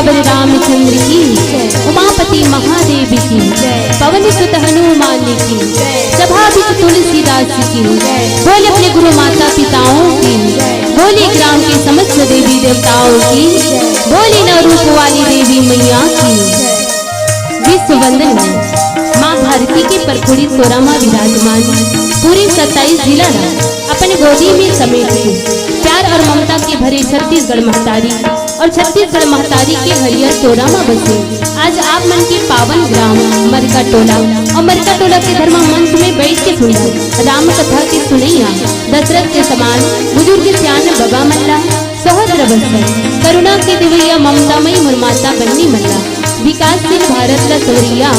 सियावर रामचंद्र की, उमापति महादेव की, पवन सुत हनुमान की, सभा बिच तुलसीदास की, बोले अपने गुरु माता पिताओं की, बोले ग्राम के समस्त देवी देवताओं की, बोले नौ रूप वाली देवी मैया की। विश्व वंदन माँ भारती के परखुड़ी तोरा माँ विराजमान, पूरे 27 जिला अपने गोदी में समेट के प्यार और ममता के भरे छत्तीसगढ़ महतारी और छत्तीसगढ़ महतारी के हरियर तोरा माँ बसे आज आप मन के पावन ग्राम मरका टोला और मरका टोला के धर्म मंच में बैठ के सुना राम कथा की सुनैया दशरथ के समान बुजुर्ग सियान बाबा मल्ला सहस्र बरस करुणा की दिवैया ममतामयी मुरमाता बन्नी मल्ला विकासशील भारत ला सवरिया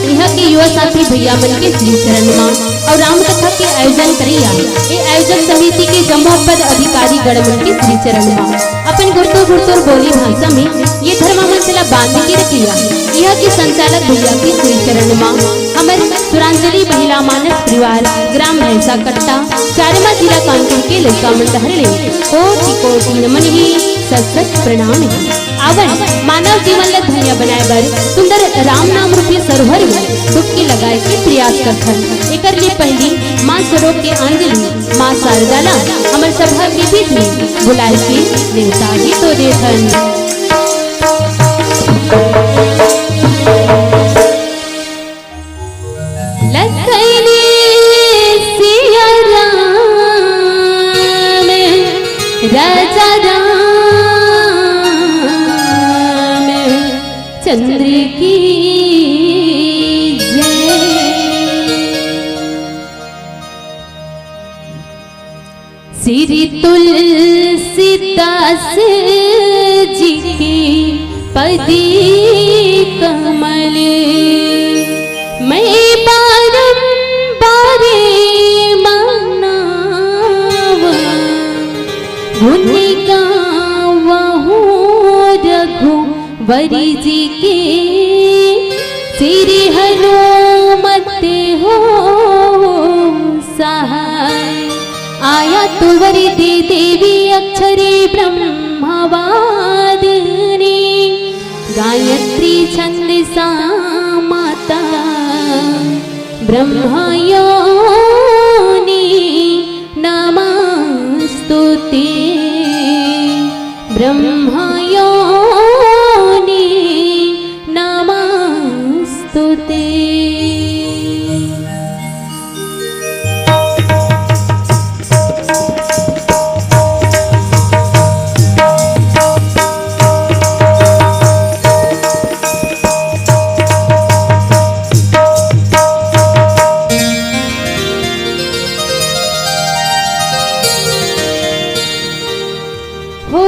यहाँ के युवा साथी भैया मन के श्री चरण माँ और राम कथा के आयोजन करिया ये आयोजन समिति के जम्मू पद अधिकारी गण मन के श्री चरण माँ अपन गुरतुर बोली भाषा में ये धर्म मंचला बांध के रखिया यहाँ के संचालक भैया के श्री चरण माँ हमारे सुरांजलि महिला मानस परिवार ग्राम भैंसा कट्टा चारमा जिला कानपुर के लड़का मंडहरले कोटि कोटि नमन ही सत प्रणाम है आवन मानव जीवन ला धन्य बनाए बर सुंदर राम नाम रूपी सरोवर में डुबकी लगाए के प्रयास करथन एकर लिए पहली माँ स्वरूप के अंजलि माँ शारदा ला हमर सभा के बीच में बुलाए के देवता ही तो देथन। राजा चंद्र की जय। श्री तुलसीदास जी की पदी कमल मैं बारंबार मनावा गुण गावहु रघुवरी जी के श्री हनुमत हो सहाय आया तुवरी दे देवी अक्षरे ब्रह्मवादिनी गायत्री छंद सा माता ब्रह्मयोनि नमस्तुते ब्रह्मयोनि नमस्तुते। हो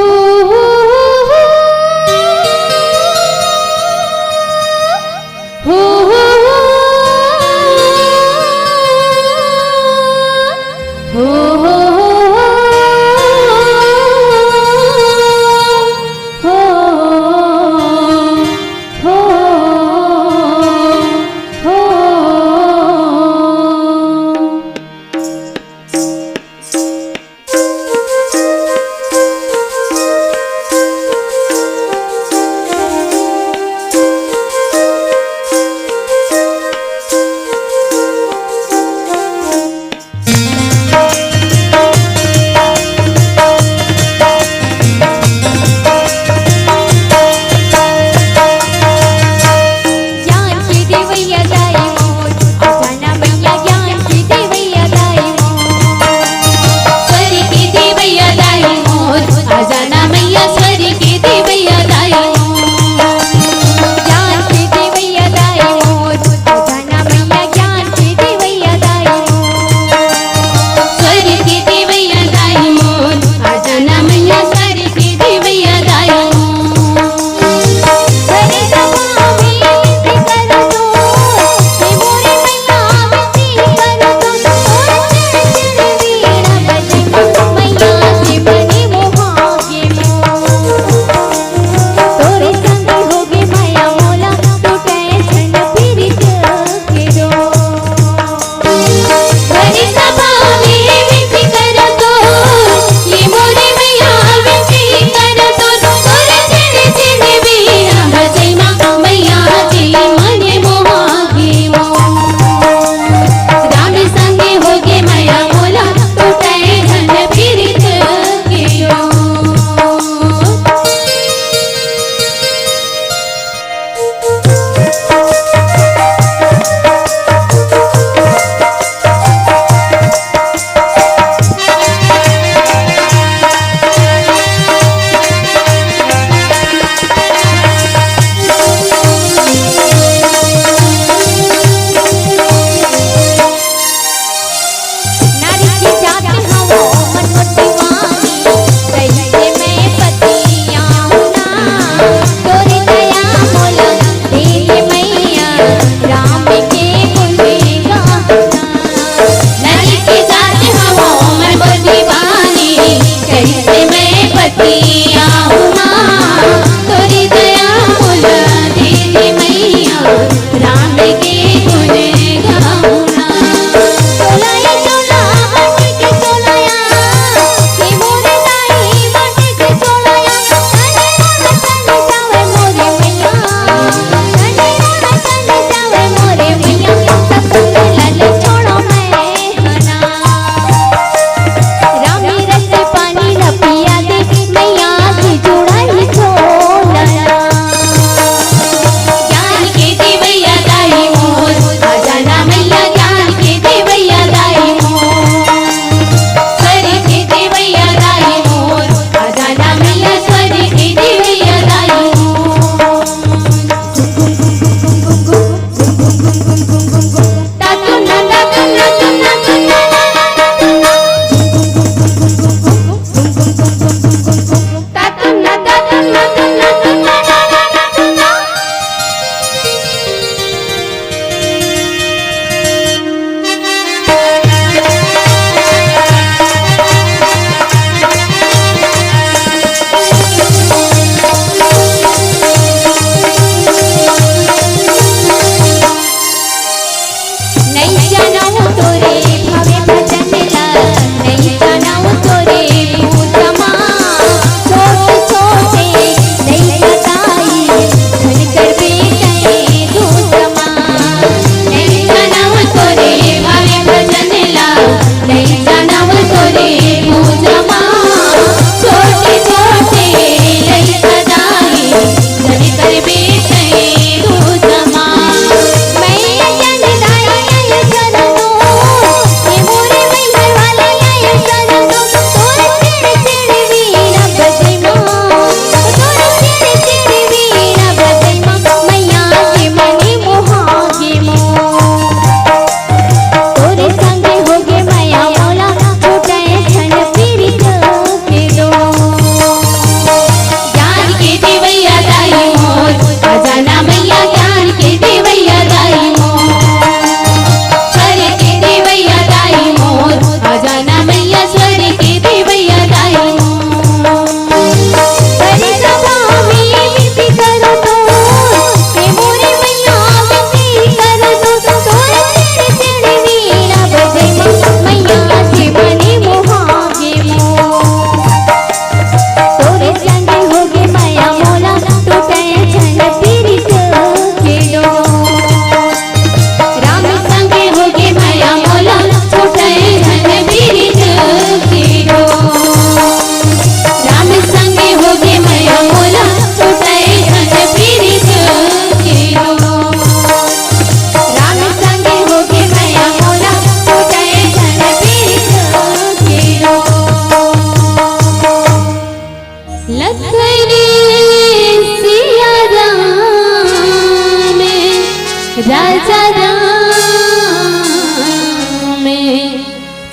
राजा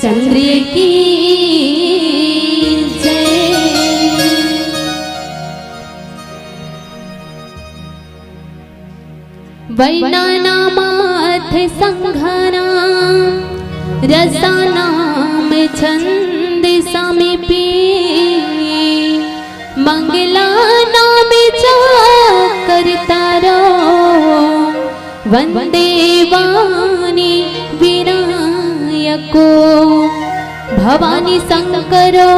चंद्र की जय। वर्णानामाथ संघना रसानाम छंद समीपे मंगला नाम करतारो वंदे वाणी विनायको भवानी शंकरो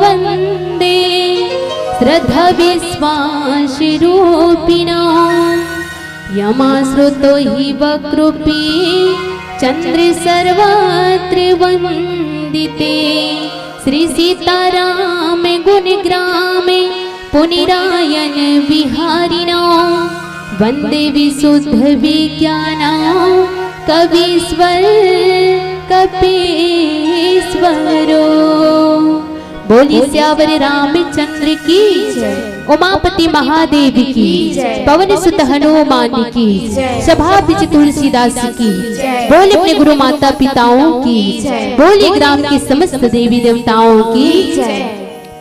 वंदे श्रद्धा विश्वास रूपिणो यमाश्रुतो हि वकृपी चंद्र सर्वत्र वंदिते श्री सीताराम गुणग्राम पुनिरायन विहारिणो वंदे विशुद्ध विज्ञाना कवीश्वर कपीश्वरो। बोली श्यावर रामचंद्र की जय, उमापति महादेव की जय, पवन सुत हनुमान की जय, सभा बिच तुलसीदास की जय, बोले अपने गुरु माता पिताओं की जय, बोले ग्राम के समस्त देवी देवताओं की जय,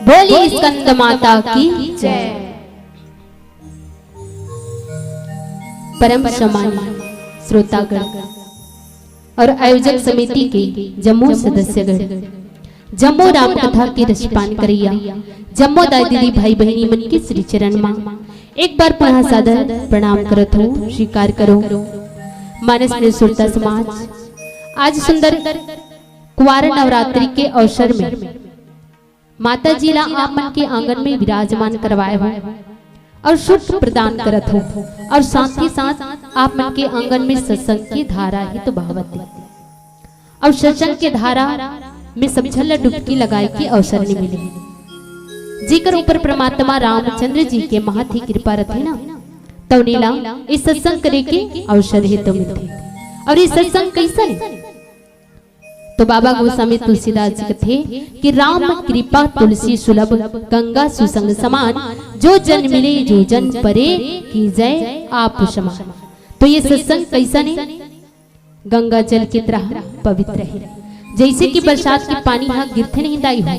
बोले स्कंद माता की जय। परम सम्मानित श्रोतागण और आयोजक समिति के जम्मू सदस्यगण, जम्मो राम कथा के रसपान करिया जम्मो दाई दीदी भाई बहनी मन के श्री चरण मां एक बार पुनः सादर प्रणाम करत हो, स्वीकार करो। मानस ने सुरता समाज आज सुंदर कुंवार नवरात्रि के अवसर में माता जी ला आप मन के आंगन में विराजमान करवाए हो और सुख प्रदान करत हो, और साथ ही साथ आप मन के आंगन में सत्संग की धारा ही तो बहावत है, और सत्संग के धारा में सब झल्ला डुबकी लगाए के अवसर नहीं मिले। जीकर ऊपर परमात्मा रामचंद्र जी के महत ही कृपा रथे ना, तो नीला इस सत्संग करे के अवसर है तो मिलते। और ये सत्संग कैसा है तो बाबा गोस्वामी तुलसीदास जी कथे कि राम कृपा तुलसी सुलभ गंगा सुसंग समान, जो जन मिले जो जन परे की जय आप समान। तो ये सत्संग कैसा है, गंगा जल की तरह पवित्र है। जैसे कि बरसात के पानी यहाँ गिरते नहीं दाई हो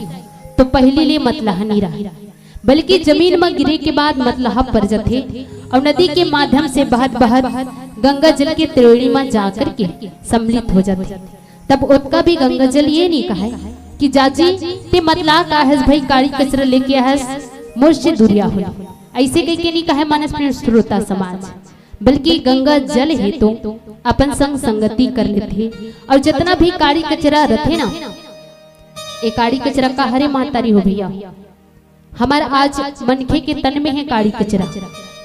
तो पहले लिए मतलहा नहीं रहा, बल्कि जमीन में गिरे के बाद मतलहा पर जाते और नदी के माध्यम से बहत बहत गंगा जल के त्रिवेणी में जाकर के सम्मिलित हो जाते। तब उसका भी गंगा जल ये नहीं कहा कि जाजी ते मतला का है भाई काड़ी कचरा लेके है मुझसे दूरिया हो, ऐसे कह के नहीं कहा मानस श्रोता समाज, बल्कि गंगा जल है तो अपन संग संगति कर लेते। और जितना भी काड़ी कचरा रखे ना, एक काड़ी कचरा का हरे मातारी हो भैया, हमारा आज मनखे के तन में है काड़ी कचरा,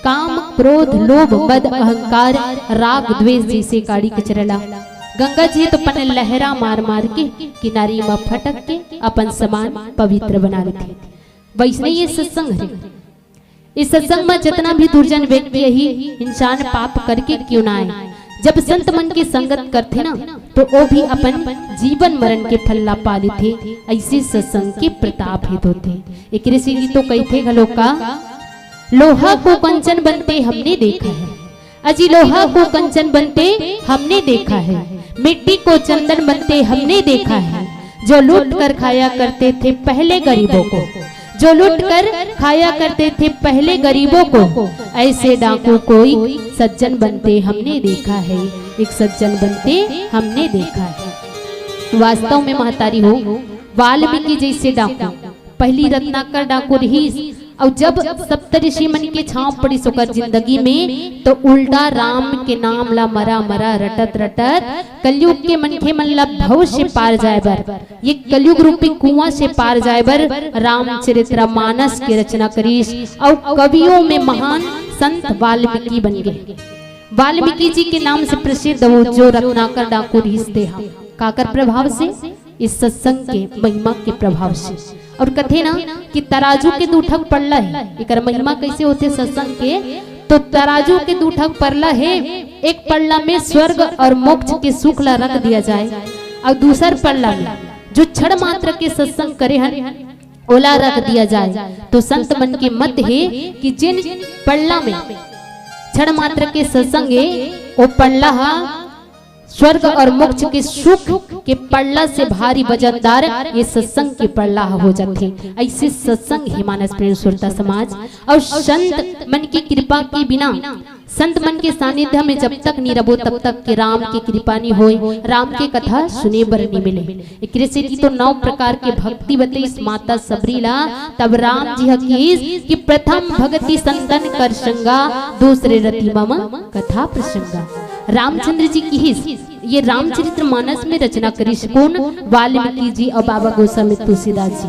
काम क्रोध लोभ मद अहंकार राग द्वेष जैसे काड़ी कचरा ला गंगा जी तो पन लहरा मार मार के किनारी में फटक के अपन समान पवित्र बना लेते। वैसे ये सत्संग है, इस सत्संग में जितना भी दुर्जन व्यक्ति यही इंसान पाप करके क्यों ना आए, जब संत मन की संगत करते ना तो वो भी अपन जीवन मरण के फल ला पा लेते। ऐसे सत्संग के प्रताप हेतु होते। एक ऋषि जी तो कहते घलो का लोहा को कंचन बनते हमने देखा है, अजी लोहा को कंचन बनते हमने देखा है, मिट्टी को चंदन बनते हमने देखा है, जो लूट कर खाया करते थे पहले गरीबों को, जो लूट कर खाया करते थे पहले गरीबों को, ऐसे डाकू कोई सज्जन बनते हमने देखा है, एक सज्जन बनते हमने देखा है। वास्तव में महतारी हो वाल्मीकि जैसे डाकू पहली रत्नाकर डाकू रही, और जब सप्तऋषि मन के छांव पड़ी सोकर जिंदगी में तो उल्टा राम के नाम ला मरा मरा रटत रटत कलयुग के मनखे मन ला भव से पार जाए बर, ये कलयुग रूपी कुआं से पार जाए बर रामचरितमानस की रचना करीस, और कवियों में महान संत वाल्मीकि बन गए। वाल्मीकि जी के नाम से प्रसिद्ध हो जो रत्नाकर डाकू रिश्ते हम काकर प्रभाव से, इस सत्संग के महिमा के प्रभाव से। और कथे ना कि तराजू के दू ठग पड़ला है, एक महिमा कैसे होते सत्संग के, तो तराजू के दू ठग पड़ला है, एक पल्ला में स्वर्ग और मोक्ष के सुख ला रख दिया जाए, और दूसर पल्ला में जो क्षण मात्र के सत्संग करे हन ओला रख दिया जाए। तो संत मन के मत है कि जिन पल्ला में क्षण मात्र के सत्संग वो पड़ला स्वर्ग और मोक्ष के सुख के पड़ला से भारी वजनदार ये सत्संग के पड़ला हो जाते। ऐसे सत्संग है मानस प्रेम सुरता समाज। और संत मन की कृपा के बिना, संत मन के सानिध्य में जब तक नहीं रहो तब तक के राम की कृपा नहीं होए, राम के कथा सुने बर नहीं मिले। एक से तो 9 प्रकार के भक्ति बते इस माता सबरीला। तब राम जी हकीस कि प्रथम भक्ति संतन कर संगा, दूसरे रति मम कथा प्रसंगा। रामचंद्र जी की हिस ये रामचरित्र मानस में रचना करी कौन? वाल्मीकि जी और बाबा गोस्वामी तुलसीदास जी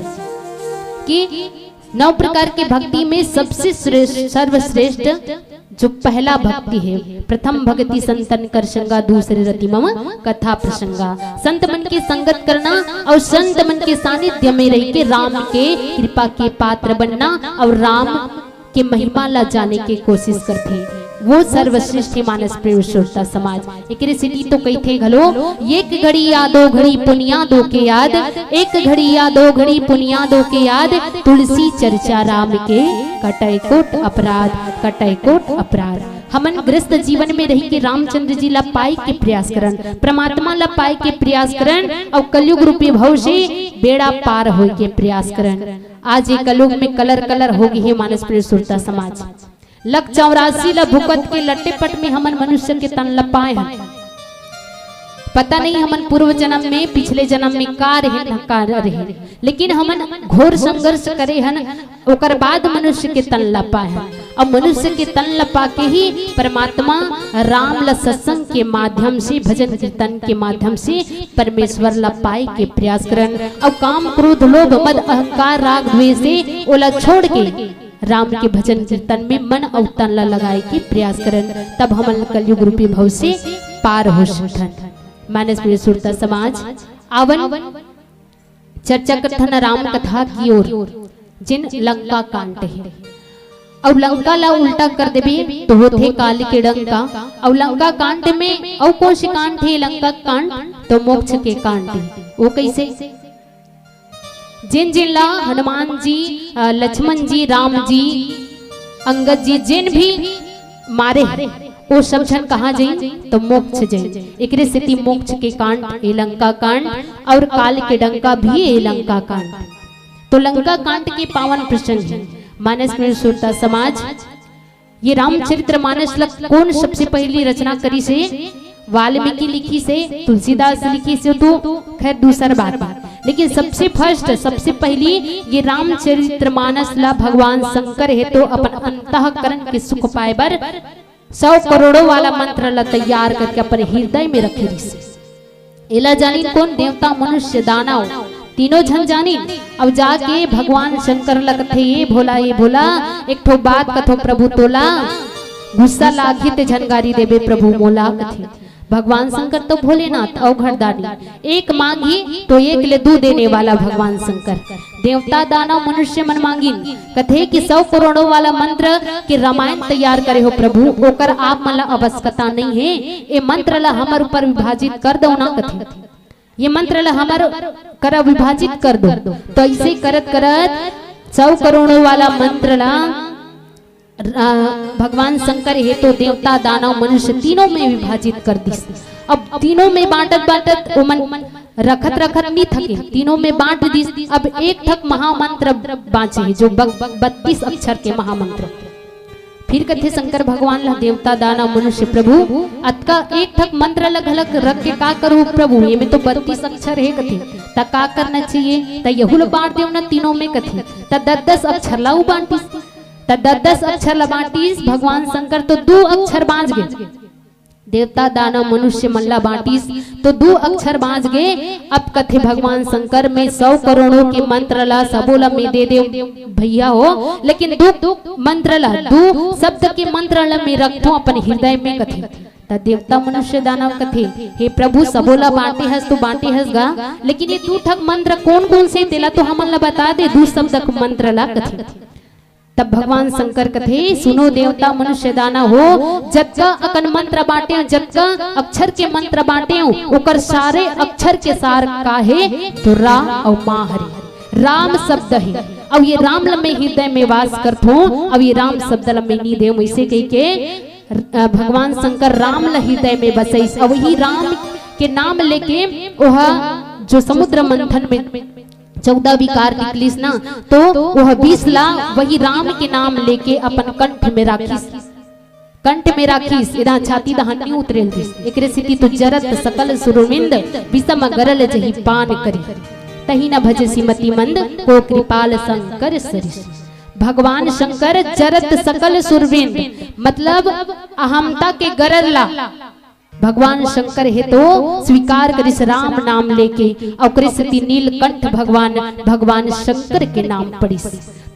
की 9 प्रकार के भक्ति में सबसे श्रेष्ठ सर्वश्रेष्ठ जो पहला भक्ति है, प्रथम भक्ति संतन कर संगा, दूसरे रति मम कथा प्रसंगा। संत मन के संगत करना और संत मन के सानिध्य में रह के राम के कृपा के पात्र बनना और राम के महिमा ला जाने की कोशिश करते, वो सर्वश्रेष्ठ मानस प्रेम श्रोता समाज। एक सिटी तो कही थे घलो, एक घड़ी या 2 घड़ी पुनिया दो के याद, एक घड़ी या 2 घड़ी पुनिया दो के याद, तुलसी चर्चा राम के कटय कोट अपराध, कटय कोट अपराध। हमन ग्रस्त जीवन में रही के रामचंद्र जी ला पाई के प्रयास करन, परमात्मा ला पाई के प्रयास करन और कलयुग रूपी भव से बेड़ा पार हो के प्रयास करन। आज ये कलयुग में कलर कलर हो गई है मानस प्रेम सुरता समाज। 184 ला भुकत के लट्टे पट में हमन मनुष्य के तन ल पाए हैं। पता नहीं हमन पूर्व जन्म में पिछले जन्म में का रहे, लेकिन हमन घोर संघर्ष करे हन, ओकर बाद मनुष्य के तन ल पाए हैं। और मनुष्य के तन ल पा के ही परमात्मा राम ल सत्संग के माध्यम से, भजन कीर्तन के माध्यम से परमेश्वर ला पाए के प्रयास करन। और काम क्रोध लोभ मद अहंकार राग द्वेष से ओला छोड़ के राम के भजन कीर्तन में मन और तन ला लगाए के प्रयास करन, तब हमन कलयुग रूपी भव से पार हो सकथन। मानस प्रिय सुरता समाज आवन चर्चा कथन राम कथा की ओर, जिन लंका कांड है और लंका ला उल्टा कर देबे तो होते काल के डंका। और लंका कांड में और कौन से कांड है? लंका कांड तो मोक्ष के कांड है। वो कैसे? जिन जिन ला हनुमान जी, लक्ष्मण जी, राम जी, अंगद जी जिन भी मारे वो सब जन कहाँ जाए? तो मोक्ष जाए। एक स्थिति मोक्ष के कांड ए लंका कांड और काल के डंका भी ए लंका कांड। तो लंका कांड के पावन प्रसंग है मानस में सुरता समाज। ये रामचरित्र मानस कौन सबसे पहली रचना करी से? वाल्मीकि लिखी से, तुलसीदास लिखी से, तो खैर दूसरा बात है। लेकिन सबसे फर्स्ट सबसे पहली ये रामचरित्र मानस ला भगवान शंकर है तो अपन अंतःकरण के सुख पाए बर 100 करोड़ों वाला मंत्र ला तैयार करके अपने हृदय में रखे रही। इला जानी कौन? देवता मनुष्य दानव तीनों झन जानी। अब जाके भगवान शंकर लगते ये भोला एक ठो बात कथो प्रभु तोला, गुस्सा लागी ते झनगारी देवे प्रभु मोला कथे। भगवान शंकर तो भोलेनाथ अवघड़दानी, एक मांगी तो एक ले 2 देने वाला भगवान शंकर। देवता दानव मनुष्य मन मांगिन कथे कि 100 करोड़ों वाला मंत्र के रामायण तैयार करे हो प्रभु, ओकर आप मला आवश्यकता नहीं है। ये मंत्र ला हमार ऊपर विभाजित कर दो ना कथे, ये मंत्र ला हमार कर विभाजित कर दो। तो ऐसे करत करत 100 करोड़ों वाला मंत्र ला भगवान शंकर है तो देवता दानव मनुष्य तीनों में विभाजित कर दी। अब तीनों में बांटत बांटत मन रखत नहीं थके, तीनों में बांट दी। अब एक ठक महामंत्र बांचे जो 32 अक्षर के महामंत्र। फिर कथे शंकर भगवान ला देवता दानव मनुष्य प्रभु अतका एक ठक मंत्र अलग अलग रख के का करूं प्रभु? ये में तो 32 अक्षर है कथे, त का करना चाहिए? त यहुल बांट देव ना तीनों में कथे, त 10 अक्षर ला बांटिस, त 10 अक्षर ला बांटिस। भगवान शंकर तो 2 अक्षर बांच गए, देवता दानव मनुष्य मल्ला बांटिस तो 2 अक्षर बांच गए। अब कथे भगवान शंकर में 100 करोड़ों के मंत्र ला सबोला में दे दे भैया हो, लेकिन 2 मंत्र ला 2 शब्द के मंत्र ला में रखो अपन हृदय में कथे। त देवता मनुष्य दानव कथे हे प्रभु सबोला बांटे हस तो बांटे हस गा, लेकिन ये 2 ठक मंत्र कौन कौन से तेला तो हमन ला बता दे 2 शब्द के मंत्र ला कथे। तब भगवान शंकर कथे सुनो देवता मनुष्य दाना हो, जतका अकन मंत्र बांटे, जतका अक्षर के मंत्र बांटे ओकर सारे अक्षर के सार का है तो रा और माँ हरि राम शब्द है। अब ये राम लम्बे हृदय में वास करथो, अब ये राम शब्द लम्बे नी दे वैसे कह के भगवान शंकर राम हृदय में बसई और वही राम के नाम लेके वह जो समुद्र मंथन में 14 विकार निकलिस ना, तो वह 20 ला वही राम के नाम लेके अपन कंठ में राखिस इदा छाती दहनी उतरेल दिस एकरे सिटी तो जरत सकल सुरविंद विषम गरल जही पान करी तही न भजे सिमति मंद को कृपाल शंकर सरिस। भगवान शंकर जरत सकल सुरविंद मतलब अहमता के गरला भगवान शंकर है तो स्वीकार करिस राम नाम लेके और कृष्ण नीलकंठ भगवान शंकर के नाम पढ़िस।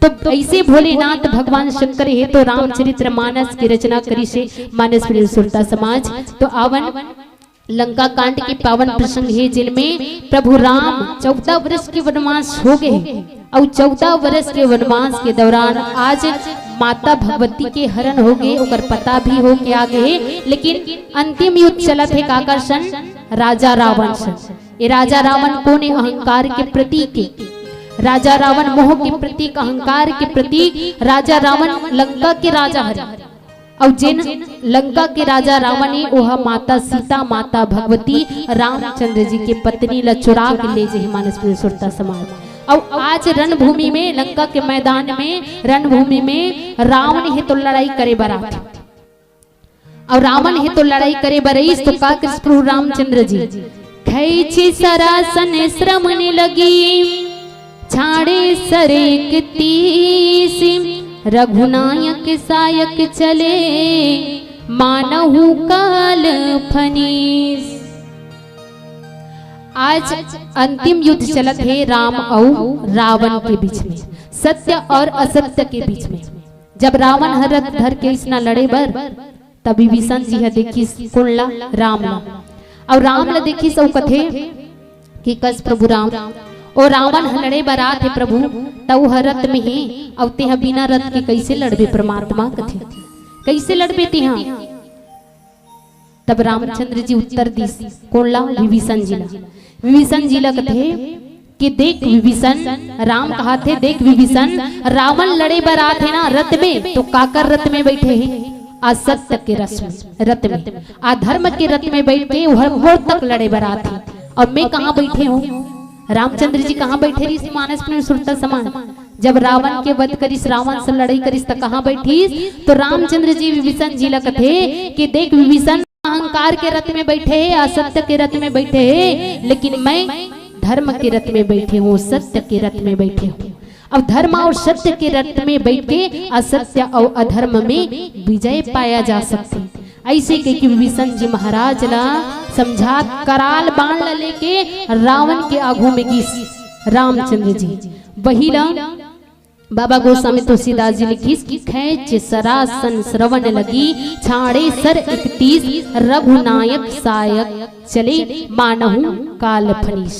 तो ऐसे भोलेनाथ भगवान शंकर है तो रामचरित्र मानस की रचना करी से मानस सुरता समाज। तो आवन लंका कांड के पावन प्रसंग है जिनमें प्रभु राम 14 वर्ष के वनवास हो गए और 14 वर्ष के वनवास के दौरान आज माता भगवती के हरण हो गए और पता भी हो के आ गए, लेकिन अंतिम युद्ध चला थे काकर्षण राजा रावण से। ये राजा रावण कौन है? अहंकार के प्रतीक है। राजा रावण मोह के प्रतीक, अहंकार के प्रतीक राजा रावण लंका के राजा हरे और जिन लंका के राजा रावण ने वह माता सीता माता भगवती रामचंद्र जी के पत्नी ला चुरा के ले जे मानस सुरता समाज। और आज रणभूमि में लंका के मैदान में रणभूमि में रावण है तो लड़ाई करे बरात और रावण है तो लड़ाई करे बरईस तो का कृष्ण रामचंद्र जी खैची सरासन श्रमण लगी छाड़े सरेक तीस रघुनायक सायक चले मानहु काल फनीस। आज अंतिम युद्ध चलत है राम और रावण के बीच में, सत्य और असत्य के बीच में। जब रावण हरत धर के इसना लड़े बर तब विभीषण जी है देखी कुंडला राम ला और राम ला देखी सब कथे कि कस प्रभु राम और रावण लड़े बरात है प्रभु तऊ हरत में ही अब ते बिना रथ के कैसे लड़बे परमात्मा कथे कैसे लड़बे ते हाँ। तब रामचंद्र जी उत्तर दी कोला विभीषण जी ला कथे कि देख विभीषण राम कहा थे देख विभीषण रावण लड़े बरात है ना रथ में तो काकर रथ में बैठे हैं असत्य के रथ में अधर्म के रथ में बैठ के मोर तक लड़े बरात है और मैं कहाँ बैठे हूँ रामचंद्र जी कहाँ बैठे रही मानस में सुरता समान। जब रावण के वध करिस रावण से लड़ाई करिस तो कहाँ बैठीस तो रामचंद्र जी विभीषण जी ला कथे कि देख विभीषण अहंकार के रथ में बैठे है असत्य के रथ में बैठे है लेकिन मैं धर्म के रथ में बैठे हूँ सत्य के रथ में बैठे हूँ। अब धर्म और सत्य के रथ में बैठ के असत्य और अधर्म में विजय पाया जा सकती। ऐसे के कि विभीषण जी महाराज ला समझा कराल बाण लेके रावण के आगू में गिस रामचंद्र जी वही ला बाबा गोस्वामी तुलसीदास जी लिखिस कि खैच सरासन श्रवण लगी छाड़े सर 31 रघुनायक सायक चले मानहु काल फनीस।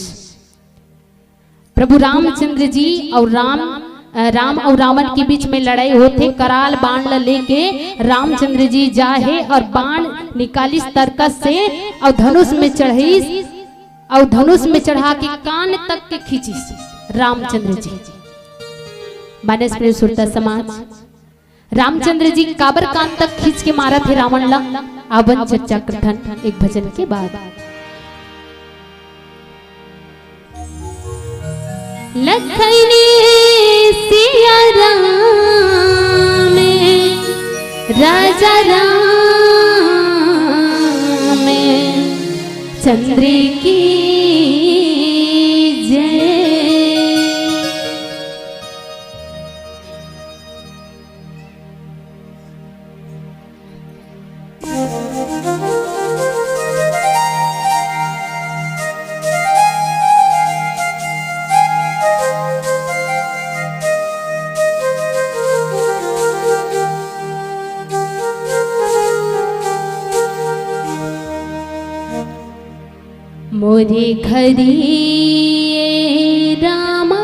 प्रभु रामचंद्र जी और राम और रावण के बीच में लड़ाई होते कराल बाण लेके रामचंद्र जी जाहे और बाण निकालिस तरकस से और धनुष में चढ़ीस और धनुष में चढ़ा के कान तक के खींचिस रामचंद्र जी मानस में सुरता समाज। रामचंद्र जी काबर कान तक खींच के मारा थे रावण ला आवन चर्चा कथन एक भजन के बाद। लखनी सिया राम राजा राम चंद्र की जय। मोरे घरी रामा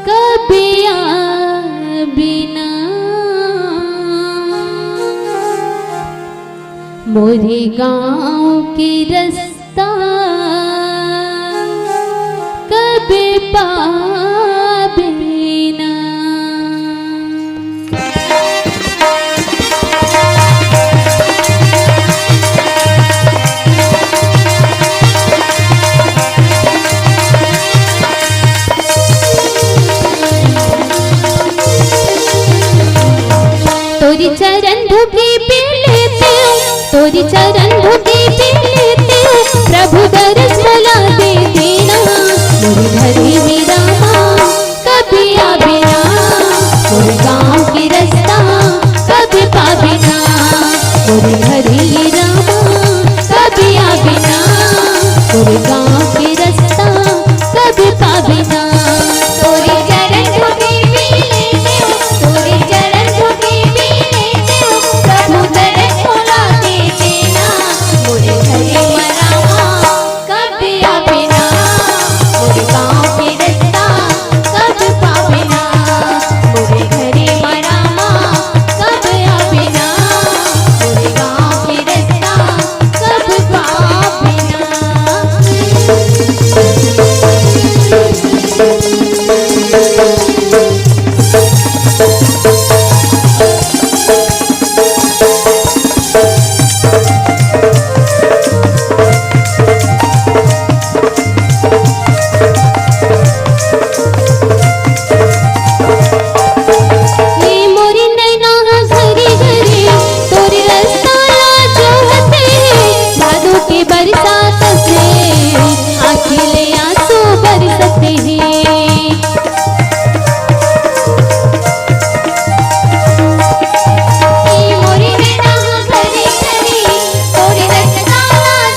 कबिया बिना मोरे गाँव की रास्ता कभी पाबिना। तोरी चरण धोके पी लेते हो, तोरी चरण धोके पी लेते हो, प्रभु दरस भला दे देना। मोरे घरे मेरा माँ कभी आवे ना, मोरे गाँव की रास्ता कभी पावे ना। मोरे घरे मेरा माँ कभी आवे ना, मोरे गाँव की रास्ता कभी पावे ना। तोरी चरण धोके पी लेते हो, तोरी चरण धोके पी लेते हो, प्रभु दरस भला दे देना। मोरे घरे मेरा माँ कभी आवे ना, मोरे गाँव की रास्ता कभी पावे ना। मोरे घरे मेरा माँ कभी आवे ना, मोरे गाँव की रास्ता कभी पावे ना। ये मोरी नैना घरे घरे तोरे रास्ता जो हते, भादों के बरसात से अकेले आंसू बरसते हैं। ई मोरी नैना घरे घरे तोरे रास्ता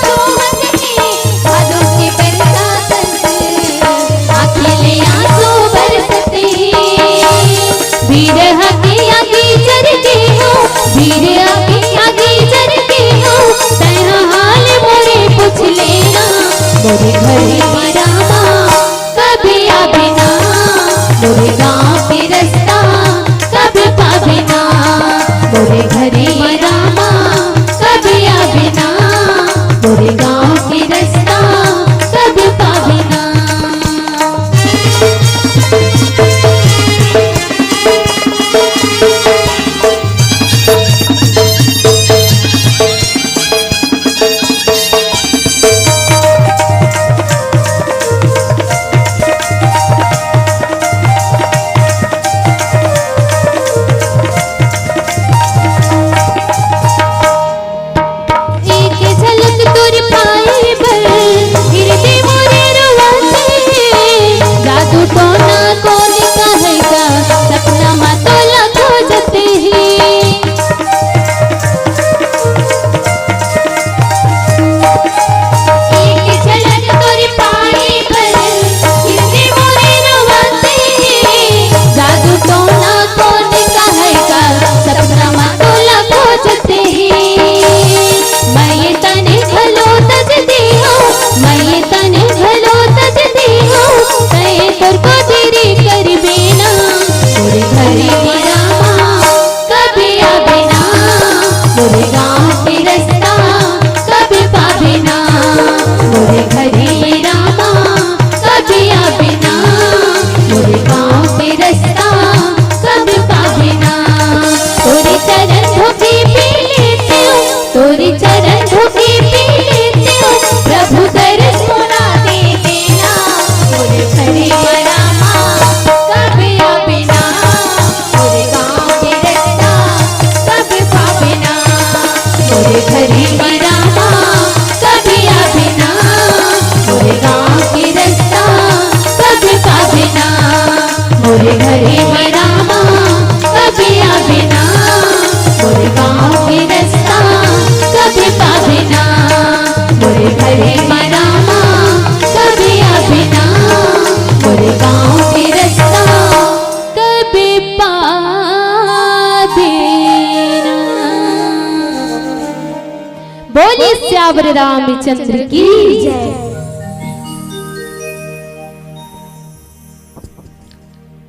जो हते, भादों की बरसात से अकेले आंसू बरसते हैं। वीर आगे आगे चलते हो, वीर आगे आगे चलते हो, तेरा हाल मोरे पूछ लेना। मोरे घरे मेरा माँ कभी आवे ना, मोरे गाँव की रास्ता कभी पावे ना। मोरे घरे मेरा माँ कभी आवे ना, मोरे गाँव की रास्ता कभी पावे ना। एक झलक तोर पाए पर गिरते मोरे रुआते, जादू टोना कौन कहेगा, सपना मा तोला खो जाते हैं। एक झलक तोरी पानी पर गिरते मोरे रुआते, जादू टोना कौन कहेगा, सपना मा तोला खो जाते हैं। मैं ये तने भलो तजदी हूँ, मैं ये तने भलो तजदी हूँ, तय तोर को देरी कर बेना। मोरे घरे मेरा माँ कभी आवे ना, मोरे गाँव की रास्ता कभी पावे ना। मोरे घरे मेरा माँ कभी आवे ना, मोरे गाँव की रास्ता कभी पावे ना। तोरे चरण धोके पी लेते हो, तोरे चरण धोके पी लेते हो, प्रभु दरस भला दे देना। मोरे घरे मेरा माँ कभी आवे ना, मोरे गाँव की रास्ता कभी पावे ना। मोरे घरे मेरा माँ कभी आवे ना, मोरे गाँव की रास्ता कभी पावे ना। मोरे घरे मेरा माँ कभी आवे ना, मोरे गाँव की रास्ता कभी पावे ना। मोरे घरे मेरा माँ कभी आवे ना, मोरे गाँव की रास्ता कभी पावे ना। बोलिए श्यावर रामचंद्र की जय।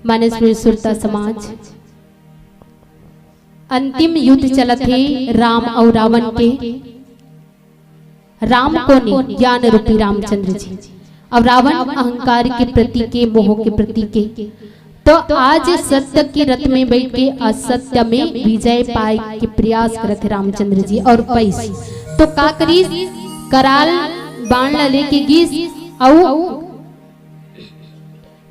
मानसपुर सुरता समाज अंतिम युद्ध चलत है राम और रावण के। राम को ने ज्ञान रूपी रामचंद्र जी और रावण अहंकार के प्रतीक के, मोह के प्रतीक के। तो आज सत्य के रथ में बैठ के असत्य में विजय पाए के प्रयास करते रामचंद्र जी और पैसे। तो का करी कराल बाण लेके गीस और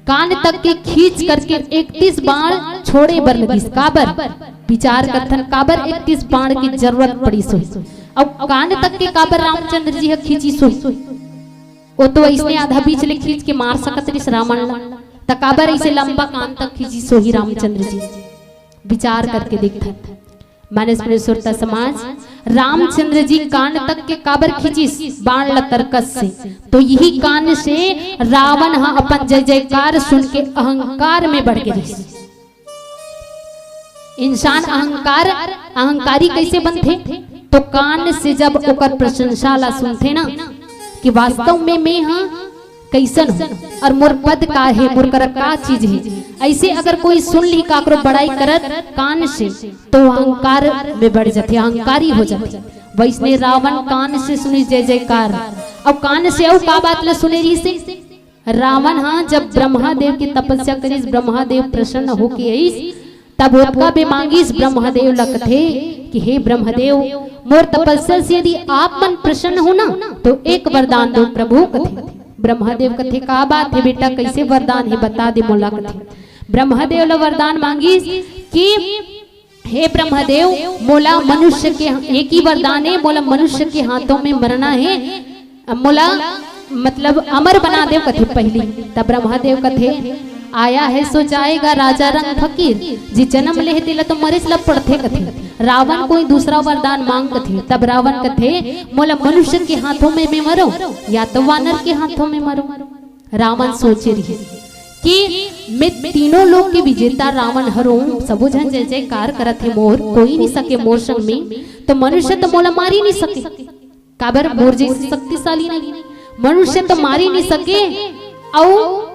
कान तक के खींच करके 31 बाण छोड़े बर लगी काबर विचार करथन काबर 31 बाण की जरूरत पड़ी सोई अब कान तक के काबर रामचंद्र जी ह खींची सोई वो तो इसने आधा बीच ले खींच के मार सकत रिस रावण ला त काबर ऐसे लंबा कान तक खींची सोही रामचंद्र जी विचार करके देखते मानस सुरता समाज रामचंद्र जी कान तक के काबर खींची बाण ला तरकस से तो यही कान से रावण हा अपन जय जयकार सुन के अहंकार में बढ़ गई। इंसान अहंकारी कैसे बनते तो कान से जब ओकर प्रशंसा ला सुनते ना कि वास्तव में मैं हाँ कैसन और मोर पद का है मोर कर का चीज है ऐसे अगर कोई सुन ली काकरो बड़ाई करत कान से तो अहंकार में बढ़ जाते अहंकारी हो जाते। वैसने रावण कान से सुनी जय जयकार अब कान से और का बात ला सुने रही से रावण हाँ जब ब्रह्मादेव की तपस्या करीस ब्रह्मादेव प्रसन्न होके आई तब उसका भी मांगीस ब्रह्मदेव लकथे कि हे ब्रह्मदेव मोर तपस्या से यदि आप मन प्रसन्न हो ना तो एक वरदान दो प्रभु कथे। ब्रह्मदेव कथे का बात है बेटा कैसे वरदान है बता दे मोला कथे। ब्रह्मदेव ला वरदान मांगीस कि हे ब्रह्मदेव मोला मनुष्य के एक ही वरदान है मोला मनुष्य के हाथों में मरना है मोला मतलब अमर बना दे कथे पहली। तब ब्रह्मदेव कथे आया है सो जाएगा राजा रंग फकीर जी जन्म ले दिला तो मरिस लब पड़थे कथे। रावण कोई दूसरा वरदान मांग कथे तब रावण कथे मोला मनुष्य के हाथों में मैं मरो या तो वानर के हाथों में मरो। रावण सोचे रही कि मैं तीनों लोग के विजेता रावण हरो सबो जन जय जयकार करत है मोर कोई नहीं सके मोर संग में तो मनुष्य तो मोला मारी नहीं सके काबर मोर जैसी शक्तिशाली नहीं मनुष्य तो मारी नहीं सके और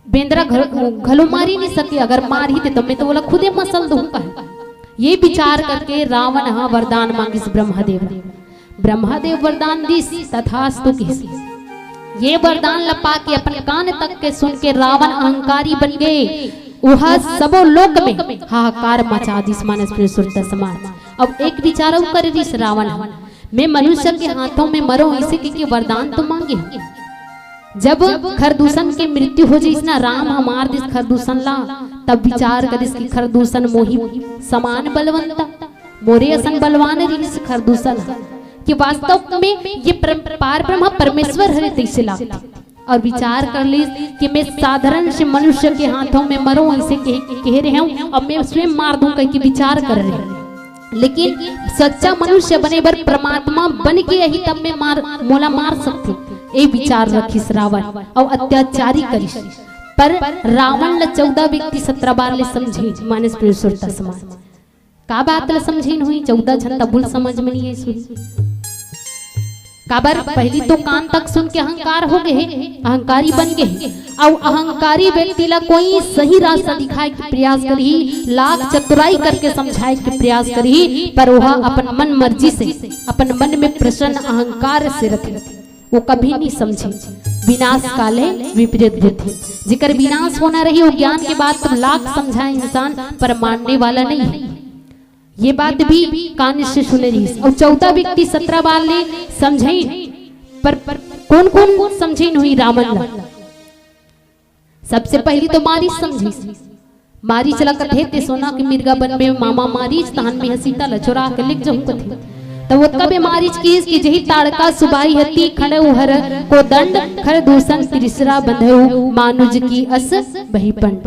बेंद्रा घलो मारी नहीं सके अगर मार ही थे तो मैं तो बोला खुदे मसल दूंगा। ये विचार करके रावण हाँ वरदान मांगिस ब्रह्मदेव वरदान दिस तथास्तु किस ये वरदान लपा के अपन कान तक के सुन के रावण अहंकारी बन गए। वह सबो लोक में हाहाकार मचा दिस मानस सुरता समाज। अब एक विचार कर दिस रावण मैं मनुष्य के हाथों में मरो इसे के वरदान तो मांगे जब खरदूषण के मृत्यु हो जाइस ना राम हमार दिस खरदूषण ला तब विचार करिस कि खरदूषण मोही समान बलवंता मोरे असन बलवान रिस खरदूषण कि वास्तव में ये पार ब्रह्म परमेश्वर हरे तैसे लागता और विचार कर ली कि मैं साधारण से मनुष्य के हाथों में मरो ऐसे कह रहे हूँ अब मैं स्वयं मार दूं कह के विचार कर रहे हैं। लेकिन सच्चा मनुष्य बने बर परमात्मा बन के यही तब मैं मोला मार सकती ए विचार रखिस रावण और अत्याचारी करिस पर रावण ला 14 व्यक्ति 17 बार ले समझे मानस सुरता समाज का बात ला समझे हुई 14 जन तबुल समझ में नहीं आई काबर पहली तो कान तक सुन के अहंकार हो गए अहंकारी बन गए और अहंकारी व्यक्ति ला कोई सही रास्ता दिखाए के प्रयास करी लाख चतुराई करके समझाए के प्रयास करी पर वह अपन मन मर्जी से अपन मन में प्रसन्न अहंकार से रखे वो कभी नहीं समझे। विनाश काले विपरीत बुद्धि जिकर विनाश होना रही वो ज्ञान के बाद तो लाख समझाए इंसान पर मानने वाला नहीं है। ये बात भी कान से सुने रही और 14 व्यक्ति 17 बार ले समझे पर कौन कौन समझे नहीं रावण ला। सबसे पहली तो मारीच समझी मारी चला कथे ते सोना के मिर्गा बन में मामा मारीच तहन में सीता ला चुरा के लिख जाऊं कथे तो वो कभी मारीच की जही ताड़का सुबाई हती खड़े उहर को दंड खर दूषण तिरसरा बंधु मानुज की अस बहीपन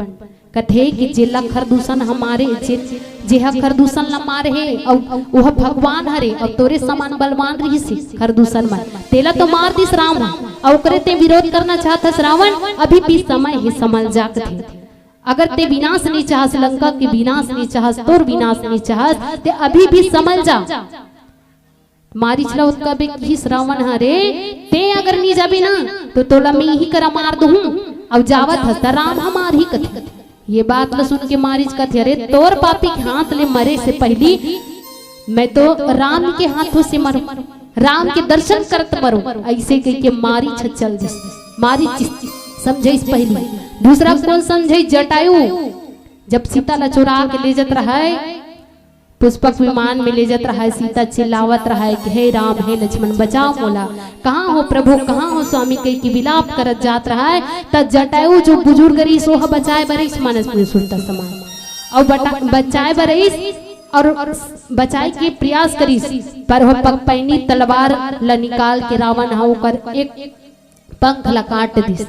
कथे कि जेला खरदूषण हमारे जेहा खरदूषण ला मारे है और वह भगवान हरे और तोरे समान बलवान रही सी खरदूषण मार तेला तो मार दिस राम और करे ते विरोध करना चाहता रावण अभी भी समय ही समझ जात थे अगर ते विनाश नहीं चाहस लंका के विनाश नहीं चाहस तोर विनाश नहीं चाहस ते अभी भी समझ जा मारी चला उसका भी रावण हरे ते अगर नहीं जाबे ना तो तोला मैं ही करा मार दूं अब जावत हस्ता राम हमार ही कथे ये बात ला सुन के मारीच कथे अरे तोर पापी के हाथ ले मरे से पहली मैं तो राम के हाथों से मरूं राम के दर्शन करत मरूं ऐसे कह के मारी चल जिस मारी समझे इस पहली। दूसरा कौन समझे जटायु जब सीता ला चुरा के ले जात रहा है पुष्पक विमान में ले जात रहा है सीता चिल्लावत रहा है कि हे राम हे लक्ष्मण बचाओ मोला कहाँ हो प्रभु कहाँ हो स्वामी कई की विलाप करत जात रहा है तब जटायु जो बुजुर्ग रही सोह बचाए बरिस मानस में सुनता समान और बचाए बरिस और बचाए के प्रयास करी, पर हो पग पैनी तलवार ल निकाल के रावण हा ओकर एक पंख ला काट दिस।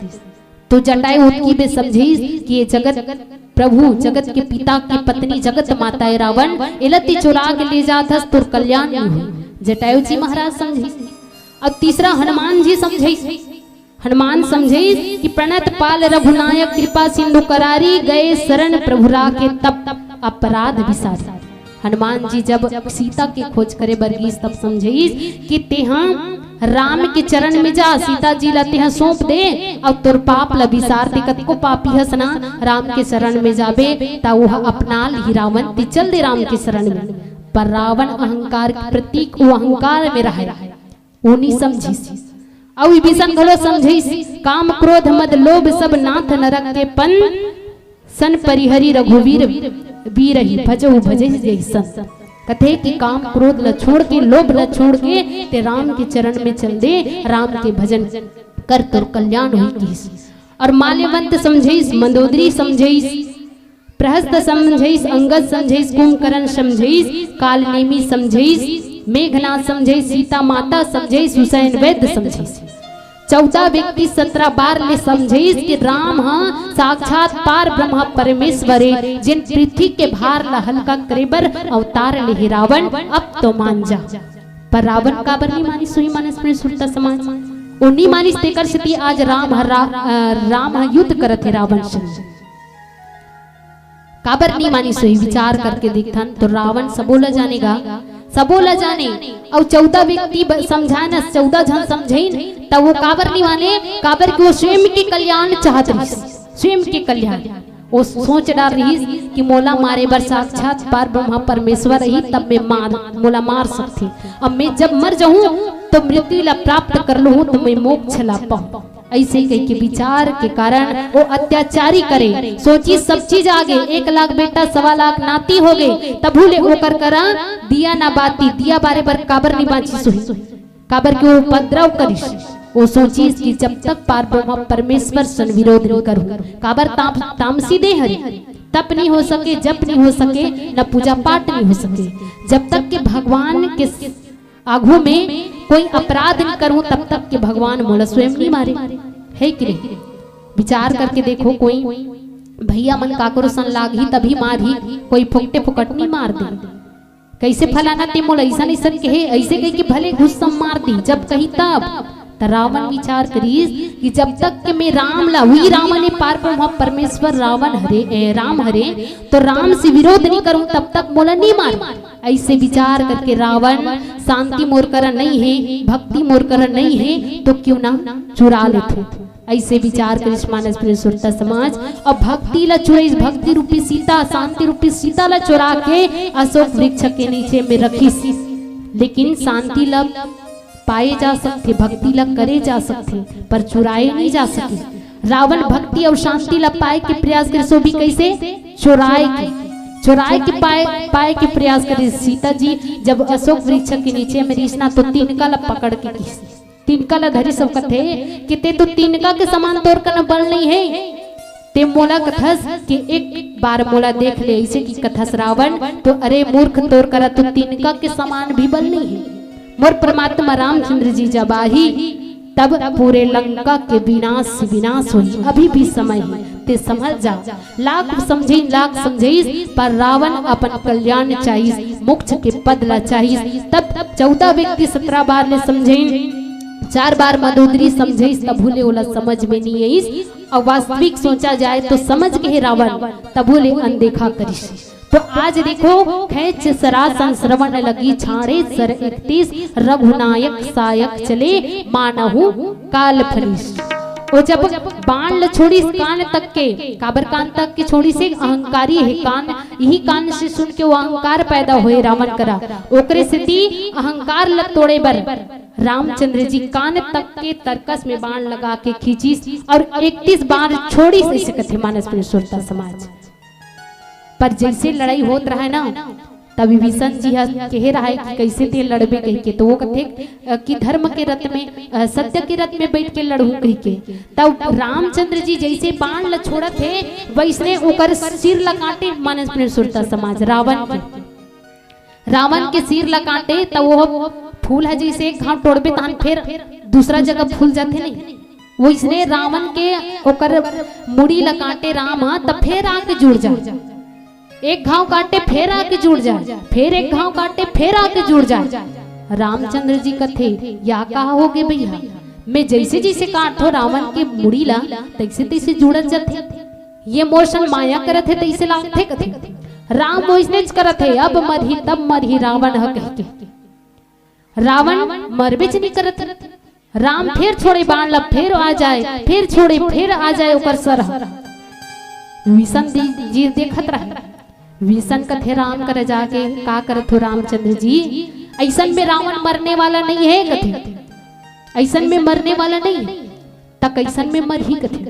तो जटायु उतकी बे समझी कि ये जगत प्रभु जगत के पिता की पत्नी जगत माता है रावण इलती चुरा के ले जात हस तुर कल्याण नहीं हुई। जटायु जी महाराज समझी। अब तीसरा हनुमान जी समझे। हनुमान समझे कि प्रणत पाल रघुनायक कृपा सिंधु करारी गए शरण प्रभु राखे तब अपराध विसारी। हनुमान जी जब सीता की खोज करे बरगीस तब समझे कि तेहा राम के चरण में जा सीता जी ला तेहा सौंप दे अब तुर पाप ला विसार दे। कत को पापी हसना राम के शरण में जाबे ता वह अपना ही रावण ते चल दे राम के शरण में। पर रावण अहंकार के प्रतीक वो अहंकार में रहे वो नहीं समझी। और विभीषण घलो समझी काम क्रोध मद लोभ सब नाथ नरक के पन सन परिहरि रघुवीर वीर ही भजहु भजे जैसन। कथे कि काम क्रोध ल छोड़ के लोभ ल छोड़ के ते राम के चरण में चल दे राम के भजन कर तुर कल्याण हुई की। और माल्यवंत समझेस मंदोदरी समझेस प्रहस्त समझेस अंगद समझेस कुंभकर्ण समझेस कालनेमी समझेस मेघनाथ समझेस सीता माता समझेस हुसैन वैद्य समझेस। 14 व्यक्ति 17 बार ले समझेस कि राम हाँ साक्षात पार ब्रह्म परमेश्वरे जिन पृथ्वी के भार ला हल्का करेबर अवतार ले रावण अब तो मान जा। पर रावण काबर नहीं मानी सुई मानस में सुरता समाज उन्हीं मानिस तेकर सती आज राम युद्ध करत है रावण से। काबर नहीं मानी सोई विचार करके देखथन तो रावण सबोला जानेगा सबोला जाने। और 14 व्यक्ति समझाए न 14 जन समझे तब वो काबर नहीं माने काबर कि वो स्वयं के कल्याण चाहत रही स्वयं के कल्याण वो सोच डाल रही कि मोला मारे बर साक्षात पार ब्रह्म परमेश्वर रही तब मैं मोला मार सकती। अब मैं जब मर जाऊं तो मृत्यु ला प्राप्त कर लूं तो मैं मोक्ष ला पाऊं। ऐसे कई के विचार के कारण वो अत्याचारी करे सोची सब चीज आगे 1 लाख बेटा 1.25 लाख नाती हो गए तब भूले ओकर करा दिया ना बाती दिया बारे बर काबर नहीं बाची सोई काबर के वो उपद्रव करिस। वो सोची कि जब तक पार ब्रह्म परमेश्वर सन विरोध नहीं करूं काबर तामसी दे हरि तप नहीं हो सके जप नहीं हो सके न पूजा पाठ नहीं हो सके। जब तक के भगवान के आगू में कोई अपराध नहीं करूं तब तक के भगवान मोला स्वयं नहीं मारे है कि नहीं। विचार करके देखो कोई भैया मन काकरो सन लागी तभी मारी कोई फुकटे फुकट नहीं मार दे कैसे फलाना ते मोला ऐसा नहीं सन कहे ऐसे कह के भले गुस्सा मार दी जब कही तब। रावण विचार करीस कि जब तक के मैं राम ला हुई राम ने पार ब्रह्म परमेश्वर रावण हरे राम हरे तो राम से विरोध नहीं करूं तब तक मोला नहीं मार। ऐसे विचार करके रावण शांति मोर कर नहीं है भक्ति मोर कर नहीं है तो क्यों ना चुरा लेते। ऐसे विचार कर मानस सुरता समाज और भक्ति ला चुराई भक्ति रूपी सीता शांति रूपी सीता ला चुरा के अशोक वृक्ष के नीचे में रखी। लेकिन शांति ला पाए जा सकते भक्ति ला करे जा सकते पर चुराए नहीं जा सके। रावण भक्ति और शांति ला पाए के प्रयास करे सो भी कैसे चुराए के पाए के प्रयास करे। सीता जी जब अशोक वृक्ष के नीचे में रिसना तो तिनका ला पकड़ के तिनका ला धरी सब कथे कि ते तो तिनका के समान तोर का न बल नहीं है ते मोला कथस कि एक बार मोला देख ले ऐसे की कथस रावण तो अरे मूर्ख तोर करा तो तिनका के समान भी बल नहीं है। मोर परमात्मा रामचंद्र जी जब आही तब पूरे लंका के विनाश हुई अभी भी समय है ते समझ जा। लाख समझे पर रावण अपन कल्याण चाहिए मोक्ष के पद ला चाहिए। तब 14 व्यक्ति 17 बार ले समझे 4 बार मंदोदरी समझे तब भूले ओला समझ में नहीं आई। और वास्तविक सोचा जाए तो समझ के रावण तब भूले अनदेखा करिस। तो आज देखो खेच सरासन श्रवण लगी छाड़े सर 31 रघुनायक सायक चले मानहु काल फरीस। और जब बाण ल छोड़ी कान तक के काबर कान तक के छोड़ी से अहंकारी है कान यही कान से सुन के वो अहंकार पैदा हुए रावण करा ओकरे सिद्धि अहंकार ल तोड़े बर रामचंद्र जी कान तक के तरकस में बाण लगा के खींची और 31 बार छोड़ी से कथे मानस सुरता समाज। पर जैसे लड़ाई होत रहा है ना तभी विभीषण जी कह रहा है कि कैसे ते लड़बे कह के तो वो कथे कि धर्म के रथ में सत्य के रथ में बैठ के लड़ू कह के। तब रामचंद्र जी जैसे बाण ल छोड़त थे वैसने ओकर सिर ल काटे मानस सुरता समाज रावण के रावण के सिर ला काटे तब वो फूल है जैसे एक घाव तोड़बे तहन फिर दूसरा जगह फूल जाते नहीं, वो इसने रावण के ओकर मुड़ी ला काटे राम तब फिर आके जुड़ जा, एक घाव काटे फिर आके जुड़ जा, फिर एक घाव काटे फिर आके जुड़ जा। रामचंद्र जी कथे या कहा होगे भैया, मैं जैसे जैसे काटो रावण के मुड़ी ला तैसे तैसे जुड़त जाते, ये मोशन माया करत है तैसे लागते कथे। राम मोइसने करत है अब मरही तब मरही रावण ह कह के, रावण मरबे च नहीं करत। राम फिर छोड़े बाण ला फिर आ जाए, फिर छोड़े फिर आ जाए ओकर सर। विषण जी देखत रहे, विषण कथे राम करे जाके का करत हो रामचंद्र जी, ऐसन में रावण मरने वाला नहीं है कथे, ऐसन में मरने वाला नहीं तक कैसन में मरही कथे,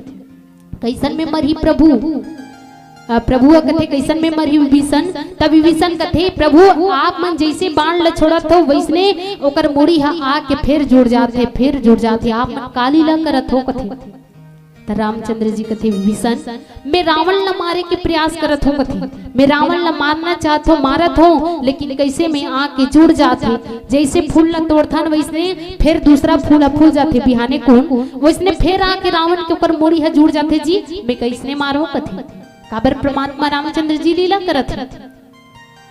कैसन में मरही प्रभु, प्रभु कथे कैसन में मरही विभीषण। तब विभीषण कथे प्रभु आप मन जैसे बाण ल छोड़त हो वैसने ओकर मुड़ी हा आके फिर जुड़ जाते, फिर जुड़ जाते, आप मन काली ला करत हो कथे। त रामचंद्र जी कथे विभीषण मैं रावण ला मारे के प्रयास करत हो कथे, मैं रावण ला मारना चाहत हो मारत हो, लेकिन कैसे में आके जुड़ जाते, जैसे फूल ला तोड़थन वैसने फिर दूसरा फूल जाते बिहाने कौन वैसने फिर आके रावण के ऊपर मुड़ी है जुड़ जाते। जी मैं कैसने मारो कथे, काबर परमात्मा रामचंद्र जी लीला करत है।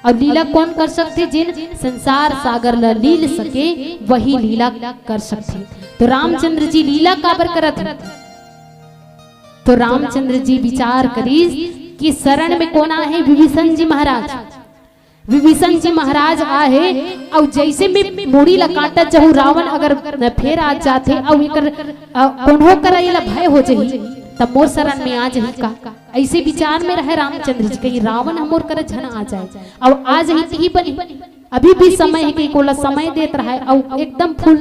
अब लीला कौन कर सकते, जिन संसार सागर ला लील सके वही लीला कर सकते। तो रामचंद्र जी लीला काबर करत है, तो रामचंद्र जी विचार करी कि शरण में कौन आहे विभीषण जी महाराज, विभीषण जी महाराज आहे और जैसे में मुड़ी ला काटत जहु रावण अगर फिर आ जाते और एकर कोन्हो करैला भय हो जही तब मोर शरण में आ जही का, ऐसे विचार में रहे रामचंद्र जी कहीं रावण हमोर कर झन आ जाए और आ जही ही बनी। अभी भी समय है कि कोला समय देत रहा है और एकदम फुल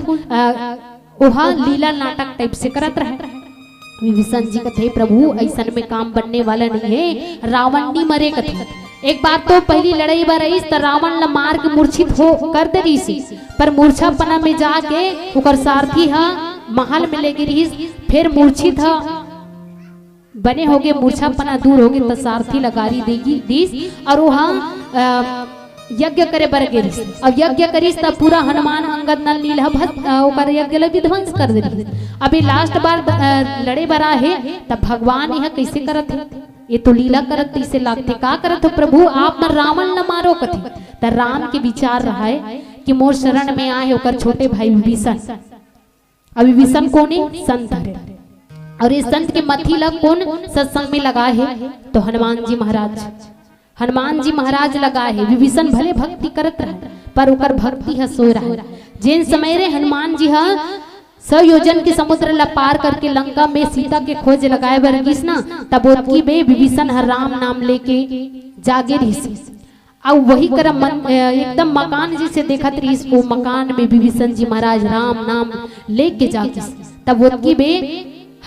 ओहा लीला नाटक टाइप से करत रहे। विभीषण जी कथे प्रभु ऐसन में काम बनने वाला नहीं है, रावण नहीं मरे कथे। एक बार तो पहली लड़ाई बार रही तो रावण ला मार के मूर्छित हो कर दे रही सी, पर मूर्छापना में जाके ओकर सारथी हा महल में ले गिरी, फिर मूर्छित हा बने होगे, मूर्छापना दूर होगे तो सारथी लगारी देगी दीस और वहाँ यज्ञ करे बर गिरिस। अब यज्ञ करिस तब पूरा हनुमान अंगद नल नील ओकर यज्ञ ला विध्वंस कर दे। अभी लास्ट बार लड़े बरा है तब भगवान यह कैसे करत है, ये तो लीला करत इसे लागते का करत हो प्रभु आप मन रावण न मारो कथे। त राम के विचार रहा है कि मोर शरण में आए ओकर छोटे भाई विभीषण। अब विभीषण कोने संत है और इस संत के मथी ला कौन सत्संग में लगा है, तो हनुमान जी महाराज, हनुमान जी महाराज लगा है। विभीषण भले भक्ति करत रहे पर ओकर भक्ति है सो रहा है। जिन समय रे हनुमान जी हा 100 योजन के समुद्र ला पार करके लंका में सीता के खोज लगाए बर गिस ना, तब ओतकी बे विभीषण हर राम नाम लेके जागे रही और वही कर एकदम मकान जिसे देखत रही वो मकान में विभीषण जी महाराज राम नाम लेके जागे। तब ओतकी बे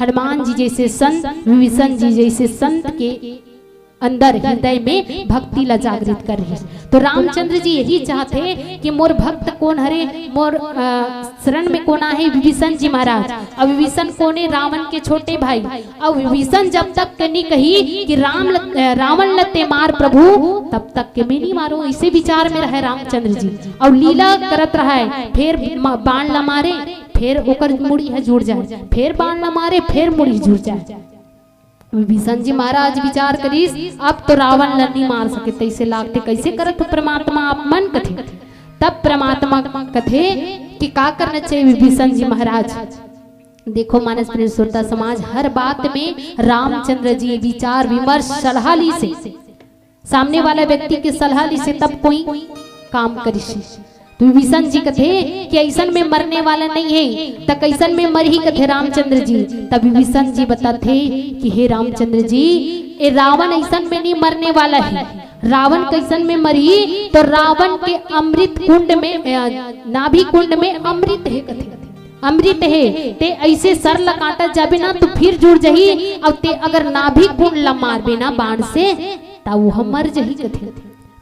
हनुमान जी जैसे संत, विभीषण जी जैसे संत के अंदर हृदय में भक्ति ला जागृत कर रही। तो रामचंद्र जी यही चाहते कि मोर भक्त कौन हरे, मोर शरण में कौन आहे विभीषण जी महाराज। अब विभीषण कोने रावण के छोटे भाई। अब विभीषण जब तक नहीं कही कि रावण लते मार प्रभु तब तक के मैं नहीं मारो, इसे विचार में रहे रामचंद्र जी और लीला करत रहा है। फिर बाण ला मारे फिर ओकर मुड़ी है जुड़ जाए, फिर बाण ला मारे फिर मुड़ी जुड़ जाए। विभीषण जी महाराज विचार करीस अब तो रावण ला नहीं मार सके, तैसे लागते कैसे करत परमात्मा आप मन कथे। तब परमात्मा कथे कि का करना चाहिए विभीषण जी महाराज। देखो मानस प्रिय श्रोता समाज, हर बात में रामचंद्र जी विचार विमर्श सलाह ली से, सामने वाला व्यक्ति के सलाह ली से तब कोई काम करिस। तो विभीषण जी कथे कि ऐसन में मरने वाला नहीं है, त कैसन में मर ही कथे रामचंद्र जी। तब विभीषण जी बताते कि हे रामचंद्र जी ए रावण ऐसन में नहीं मरने वाला है। रावण कैसन में मरी, तो रावण के अमृत कुंड में नाभि कुंड में अमृत है कथे, अमृत है। ते ऐसे सर ला काटा जाबे ना तो फिर जुड़ जही, और ते अगर नाभि कुंड ला मारबे ना बाण से ता वो मर जही कथे।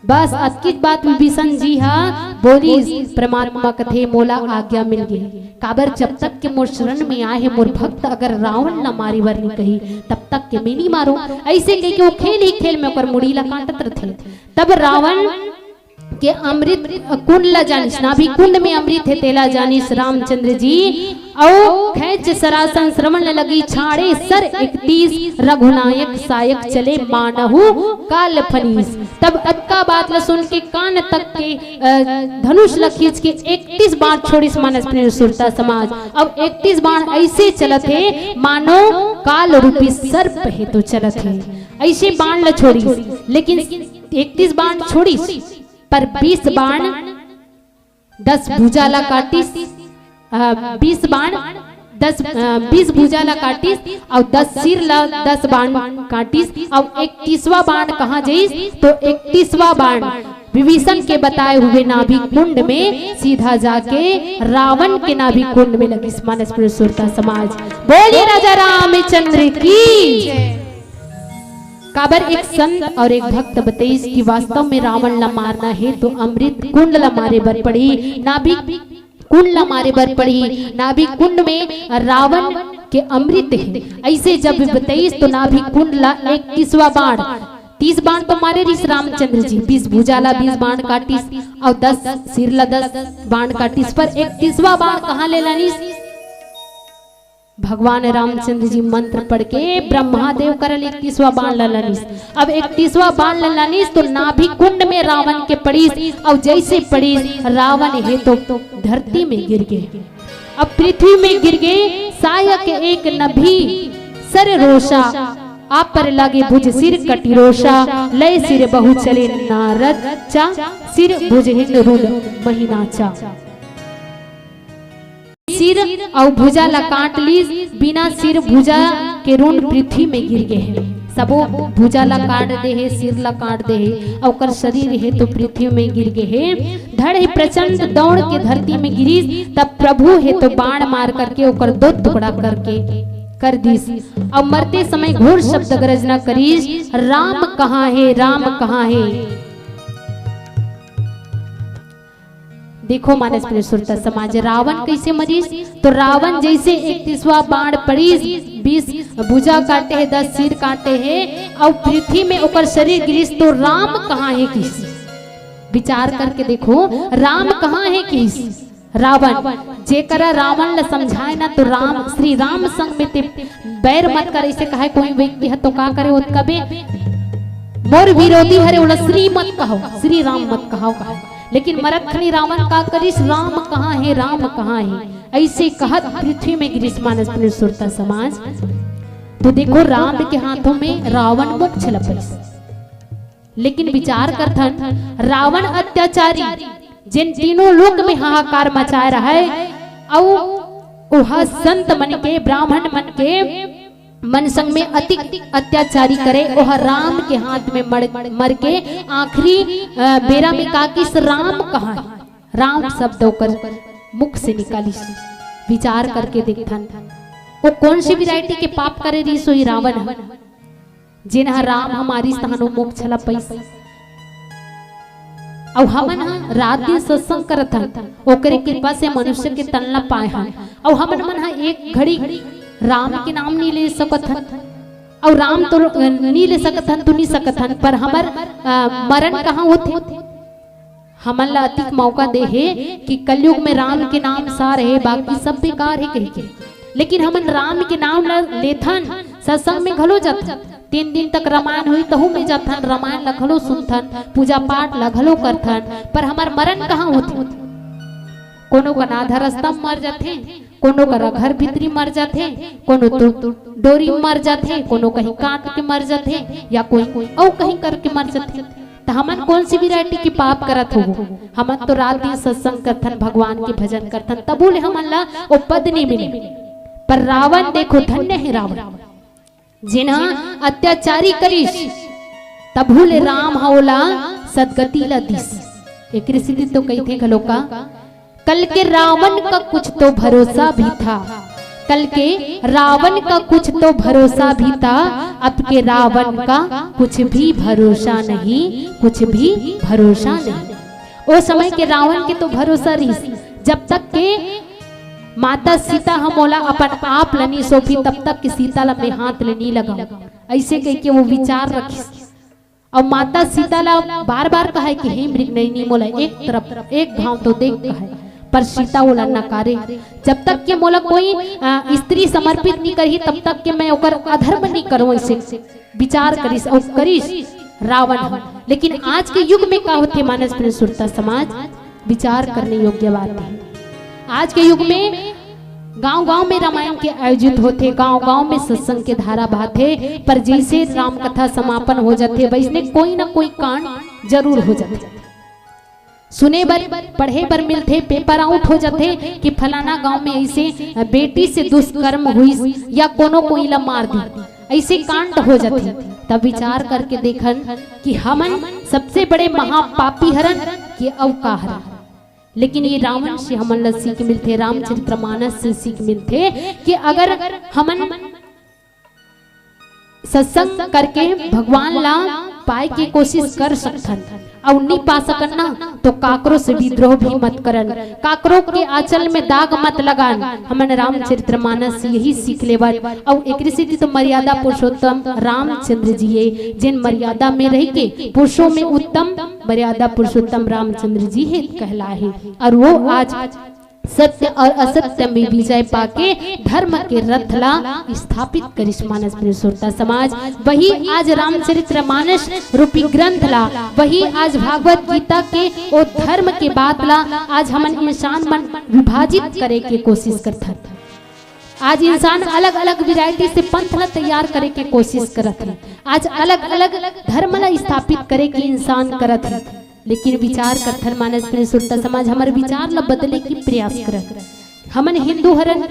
बस अतकी बात विभीषण जी हा बोली। परमात्मा कथे मोला आज्ञा मिल गई, काबर जब तक के मोर शरण में आए मोर भक्त अगर रावण न मारी वर नहीं कही तब तक के मैं नहीं मारो। ऐसे कह के वो खेल ही खेल में ओकर मुड़ी ला काटत रथे। तब रावण के अमृत कुंड ला जानिस, नाभि कुंड में अमृत है तेला जानिस रामचंद्र जी। औ खेच सरासन श्रवण लगी छाड़े सर 31 रघुनायक सायक चले मानहु काल फनीस। तब अक्का बात ला सुन के कान तक के धनुष ला खींच के 31 बाण छोड़िस मानस प्रेम सुरता समाज। अब 31 बाण ऐसे चलत है मानो काल रूपी सर्प है तो चलत है, ऐसे बाण ला छोड़ी। लेकिन 31 बाण छोड़ी पर 20 बाण 10 भुजाला काटिस, 20 बाण 20 भुजाला काटिस और 10 सिर ला 10 बाण काटिस। और 31वां बाण कहाँ जाइस तो 31वां बाण विभीषण के बताए हुए नाभि कुंड में सीधा जाके रावण के नाभि कुंड में लगिस मानस सुरता समाज। बोलिए राजा रामचंद्र की। काबर एक संत और एक भक्त बताइस कि वास्तव में रावण ला मारना है तो अमृत कुंड ला मारे बर पड़ी, नाभि कुंड ला मारे बर पड़ी। नाभि कुंड में रावण के अमृत है, ऐसे जब बताइस तो नाभि कुंड ला 31वां बाण 30 बाण तो मारे रिस रामचंद्र जी, 20 भुजाला 20 बाण काटिस और 10 सिर ला 10 बाण काटिस। पर 31वां बाण कहाँ ले लानिस भगवान रामचंद्र जी मंत्र पढ़ के ब्रह्मादेव करल 31वां बाण ललानिस। अब 31वां बाण ललानिस तो नाभि कुंड में रावण के पड़ीस और जैसे पड़ीस रावण है तो धरती में गिर गए। अब पृथ्वी में गिर गए सायक एक नभी सर रोषा, आप पर लगे भुज सिर कटिरोषा, लय सिर बहु चले नारद चा, सिर भुज हिंद रुद महीनाचा। सिर और भुजा ला काट ली, बिना सिर भुजा के रून पृथ्वी में गिर गए हैं। सबो भुजा ला काट दे है, सिर ला काट दे है और शरीर है तो पृथ्वी में गिर गए है। धड़ है प्रचंड दौड़ के धरती में गिरी, तब प्रभु है तो बाण मार करके ओकर 2 टुकड़ा करके कर दीस। और मरते समय घोर शब्द गर्जना करीस, राम कहाँ है, राम कहाँ है। देखो मानस सुरता समाज रावण कैसे मरीस तो रावण जैसे 31वां बाण पड़ीस, 20 भुजा काटे है, 10 सिर काटे है और पृथ्वी में ओकर शरीर गिरीस तो राम कहाँ है किस। विचार करके देखो राम कहाँ है किस। रावण जेकरा रावण ला समझाए ना तो राम श्री राम संग में ते बैर मत कर, ऐसे कहे कोई व्यक्ति है तो का करे वो कबे मोर विरोधी हरे उला श्री मत कहो, श्री राम मत कहो। लेकिन मरत खनी रावण का करिस राम कहाँ है, राम कहाँ है, ऐसे कहत पृथ्वी में गिरीश मानस सुरता समाज। तो देखो राम के हाथों में रावण मोक्ष लपस। लेकिन विचार करथन रावण अत्याचारी जिन तीनों लोक में हाहाकार मचाए रहा है और वह संत मन के ब्राह्मण मन के मन संग में अति अत्याचारी करे, वह राम के हाथ में मर के आखिरी बेरा में का किस राम कहाँ है, राम शब्द होकर मुख से निकाली। विचार करके देखथन वो कौन सी वैरायटी के पाप करे रही सोई रावण जिन्हा राम हमारी स्थानो मोक्ष ला पैसा। और हमन रात दिन सत्संग करत हन, ओकरे कृपा से मनुष्य के तनला पाए हन। और हमन मन एक घड़ी राम के नाम नहीं ले सकत हन और राम तो नहीं ले सकत हन तो नहीं सकत हन, पर हमर मरण कहाँ होते। हमन ला अतिक मौका दे है कि कलयुग में राम के नाम सार है, बाकी सब बेकार है कह के। लेकिन हमन राम के नाम ला लेथन, सत्संग में घलो जाथन, 3 दिन तक रामायण हुई तहु में जाथन, रामायण ला घलो सुनथन, पूजा पाठ ला घलो करथन, पर हमार मरण कहाँ होते। कोनो का आधा रास्ता मर जाते, कोनो का घर भीतरी मर जाते, कोनो तो डोरी मर जाते, कोनो कहीं काट के मर जाते या कोई और कहीं करके मर जाते। तो हमन कौन सी वैरायटी की पाप करत हो। हमन तो रात दिन सत्संग करथन, भगवान के भजन करथन, तब बोले हमन ला वो पद नहीं मिले। पर रावण देखो धन्य है रावण जिन्हा अत्याचारी करिस, तब भूले राम हौला सदगति ला दिस। एक ऋषि तो कही थे घलो का कल के रावण का कुछ तो भरोसा भी था, कल के रावण का कुछ तो भरोसा भी था, अब के रावण का कुछ भी भरोसा नहीं, कुछ भी भरोसा नहीं। ओ समय के रावण के तो भरोसा रही, जब तक के माता सीता हमोला अपन आप लनी सोफी तब तक के सीता ला में हाथ लेनी लगा, ऐसे कह के वो विचार रखी। और माता सीता ला बार बार कहा कि हे मृग नयनी मोला एक तरफ एक घाव तो देख कहा, पर सीता बोला नकारे, जब तक के मोला कोई स्त्री समर्पित नहीं करी तब तक के मैं ओकर अधर्म नहीं करूँ, ऐसे विचार करिस और करिस रावण। लेकिन आज के युग में का होते मानस प्रिय सुरता समाज, विचार करने योग्य बात है। आज के युग में गांव-गांव में रामायण के आयोजित होते, गांव-गांव में सत्संग के धारा बहते, पर जैसे राम कथा समापन हो जाते वैसे कोई ना कोई कांड जरूर हो जाते, सुने बर पढ़े बर मिलते, पेपर आउट हो जाते कि फलाना गांव में ऐसे बेटी से दुष्कर्म हुई या कोनो कोई ला मार दी, ऐसे कांड हो जाते। तब विचार करके देखन कि हमन सबसे बड़े महापापी हरन कि अवकाहर, लेकिन ये रावण से हमन सीख मिलते, रामचरितमानस से सीख मिलते कि अगर हमन सत्संग करके भगवान ला पाए की कोशिश कर सकथन और नहीं पा सकन ना तो काकरो से विद्रोह भी मत करन, काकरो के आंचल में दाग मत लगान। हमन रामचरितमानस से यही सीख लेवन और एक रीति तो मर्यादा पुरुषोत्तम रामचंद्र जी है, जिन मर्यादा में रह के पुरुषों में उत्तम मर्यादा पुरुषोत्तम रामचंद्र जी है कहलाए, और वो आज सत्य और असत्य में विजय पाके धर्म के रथ ला स्थापित करिस मानस प्रिय श्रोता समाज। वही आज रामचरितमानस रूपी ग्रंथ ला, वही आज भागवत गीता के और धर्म के बात ला आज हमन इंसान मन विभाजित करे के कोशिश करता। आज इंसान अलग अलग वैरायटी से पंथ ला तैयार करे के कोशिश करत है, आज अलग अलग धर्म ला स्थापित करे के इंसान करत है। लेकिन विचार करथन मानस प्रिय श्रोता समाज, हमारे विचार ला बदले की प्रयास करत। हमन हिंदू हरन,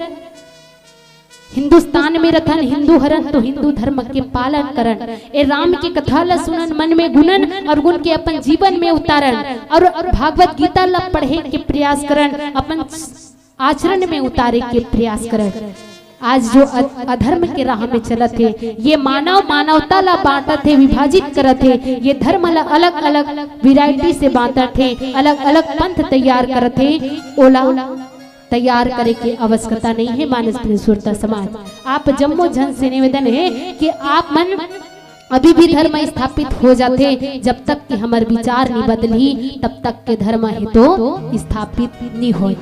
हिंदुस्तान में रथन, हिंदू हरन तो हिंदू धर्म के पालन करन, ए राम की कथा ला सुनन, मन में गुनन और गुण के अपन जीवन में उतारन, और भागवत गीता ला पढ़े के प्रयास करन, अपन आचरण में उतारे के प्रयास करन। आज जो अधर्म के राह में चलत है, ये मानव मानवता ला बांटत है, विभाजित करत है, ये धर्म ला अलग अलग वैरायटी से बांटत है, अलग अलग पंथ तैयार करत है, ओला तैयार करे की आवश्यकता नहीं है मानस प्रिय श्रोता समाज। आप जम्मो जन से निवेदन है कि आप मन अभी भी धर्म स्थापित हो जाते, जब तक कि हमारे विचार नहीं बदली तब तक के धर्म है तो स्थापित नहीं हो।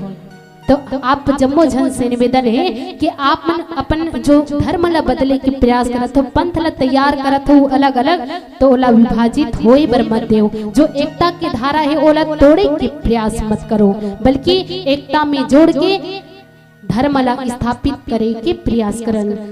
तो आप जम्मो जन से निवेदन है कि आप मन अपन जो धर्म ला बदले के प्रयास करत हो, पंथ ला तैयार करत हो अलग अलग, तो ओला विभाजित होए बर मत देव। जो एकता के धारा है ओला तोड़े के प्रयास मत करो, बल्कि एकता में जोड़ के धर्म ला स्थापित करे के प्रयास करन।